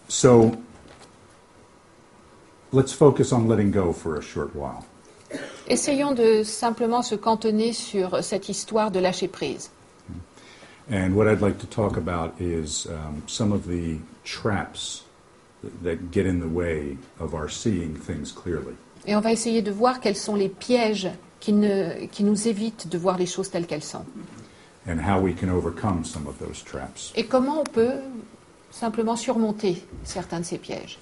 So let's focus on letting go for a short while. Essayons de simplement se cantonner sur cette histoire de lâcher prise. And what I'd like to talk about is some of the traps that get in the way of our seeing things clearly. Et on va essayer de voir quels sont les pièges qui nous évitent de voir les choses telles qu'elles sont. And how we can overcome some of those traps. Et comment on peut simplement surmonter certains de ces pièges.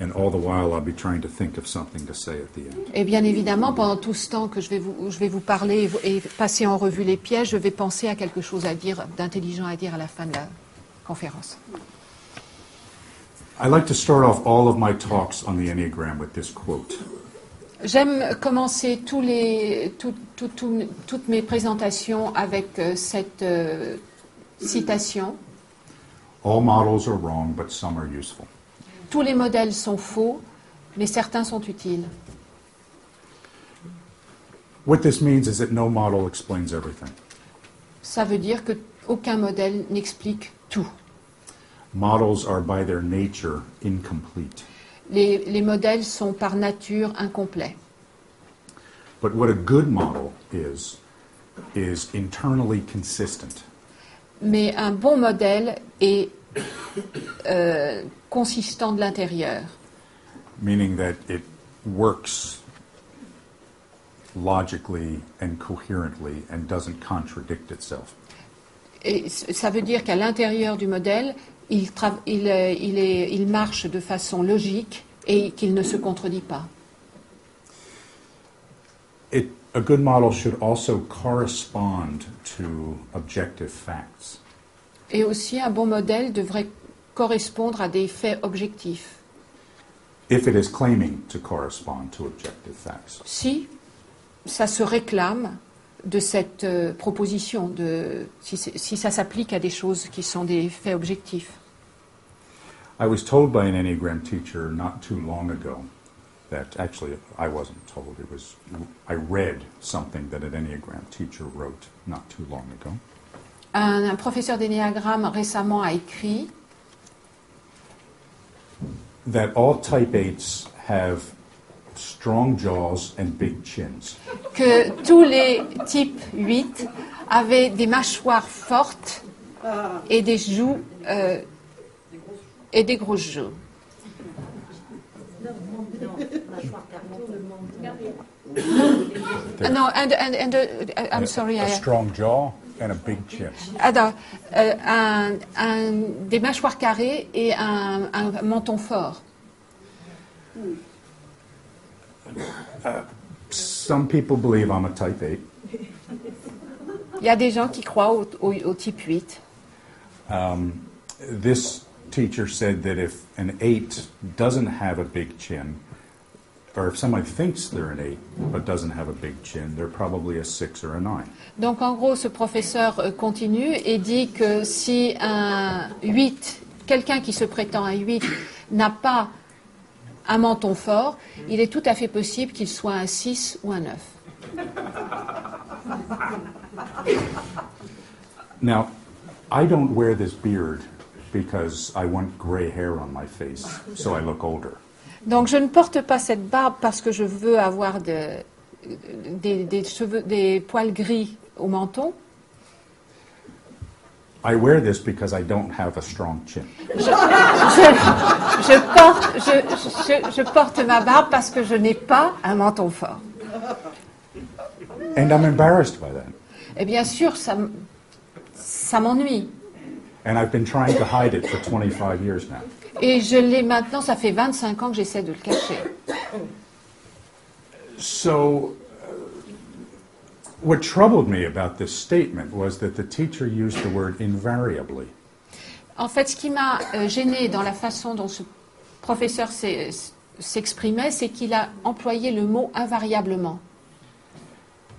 And all the while I'll be trying to think of something to say at the end. Et bien évidemment, pendant tout ce temps que je vais vous parler et passer en revue les pièges, je vais penser à quelque chose à dire, d'intelligent à dire à la fin de la conférence. I like to start off all of my talks on the Enneagram with this quote. J'aime commencer toutes mes présentations avec cette citation. All models are wrong, but some are useful. Tous les modèles sont faux, mais certains sont utiles. What this means is that no model explains everything. Ça veut dire qu'aucun modèle n'explique tout. Models are by their nature incomplete. Les modèles sont par nature incomplets. But what a good model is internally consistent. Mais un bon modèle est consistant de l'intérieur. Meaning that it works logically and coherently and doesn't contradict itself. Et ça veut dire qu'à l'intérieur du modèle, il marche de façon logique et qu'il ne se contredit pas. A good model should also correspond to objective facts. Et aussi, un bon modèle devrait correspondre à des faits objectifs. If it is claiming to correspond to objective facts. Si ça se réclame de cette proposition, si ça s'applique à des choses qui sont des faits objectifs. I was told by an Enneagram teacher not too long ago that, actually I wasn't told, I read something that an Enneagram teacher wrote not too long ago. Un professeur d'énéagramme récemment a écrit that all type 8s have strong jaws and big chins. Que tous les types 8 avaient des mâchoires fortes et des joues et des grosses joues. No, I'm sorry. A strong jaw and a big chin. Des mâchoires carrées et un menton fort. Some people believe I'm a type 8. Il y a des gens qui croient au type 8. This teacher said that if an 8 doesn't have a big chin, or if somebody thinks they're an 8 but doesn't have a big chin, they're probably a 6 or a 9. Donc en gros, ce professeur continue et dit que si un 8, quelqu'un qui se prétend un 8 n'a pas un menton fort, il est tout à fait possible qu'il soit un 6 ou un 9. Now, I don't wear this beard because I want gray hair on my face, so I look older. Donc je ne porte pas cette barbe parce que je veux avoir des cheveux, des poils gris au menton. I wear this because I don't have a strong chin. Je porte ma barbe parce que je n'ai pas un menton fort. And I'm embarrassed by that. Et bien sûr, ça m'ennuie. And I've been trying to hide it for 25 years now. Et je l'ai maintenant, ça fait 25 ans que j'essaie de le cacher. So, what troubled me about this statement was that the teacher used the word invariably. En fait, ce qui m'a gêné dans la façon dont ce professeur s'exprimait, c'est qu'il a employé le mot invariablement.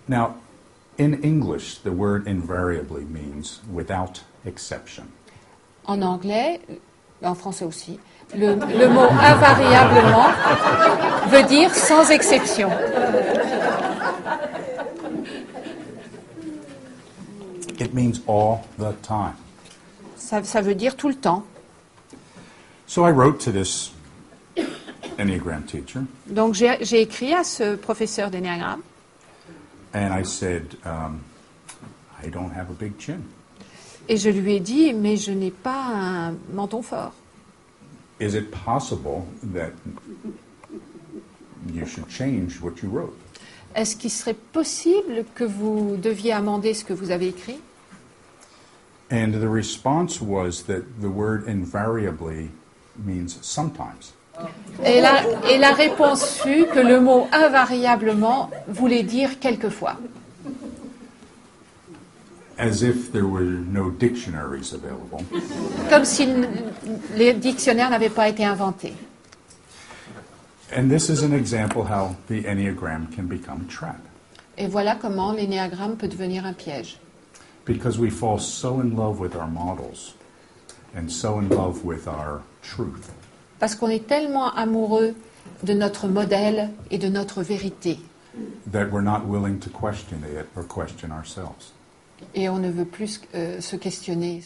Now, in English, the word invariably means without exception. En anglais, en français aussi, le mot invariablement veut dire sans exception. It means all the time. Ça veut dire tout le temps. So I wrote to this Enneagram teacher, Donc j'ai écrit à ce professeur d'énéagramme and I said, I don't have a big chin. et je lui ai dit, mais je n'ai pas un menton fort. Is it possible that you should change what you wrote? Est-ce qu'il serait possible que vous deviez amender ce que vous avez écrit? And the response was that the word invariably means sometimes. Et la réponse fut que le mot invariablement voulait dire quelquefois. As if there were no dictionaries available. Comme si les dictionnaires n'avaient pas été inventés. And this is an example how the Enneagram can become a trap. Et voilà comment l'énéagramme peut devenir un piège. Because we fall so in love with our models and so in love with our truth Parce qu'on est tellement amoureux de notre modèle et de notre vérité. that we're not willing to question it or question ourselves. Et on ne veut plus se questionner.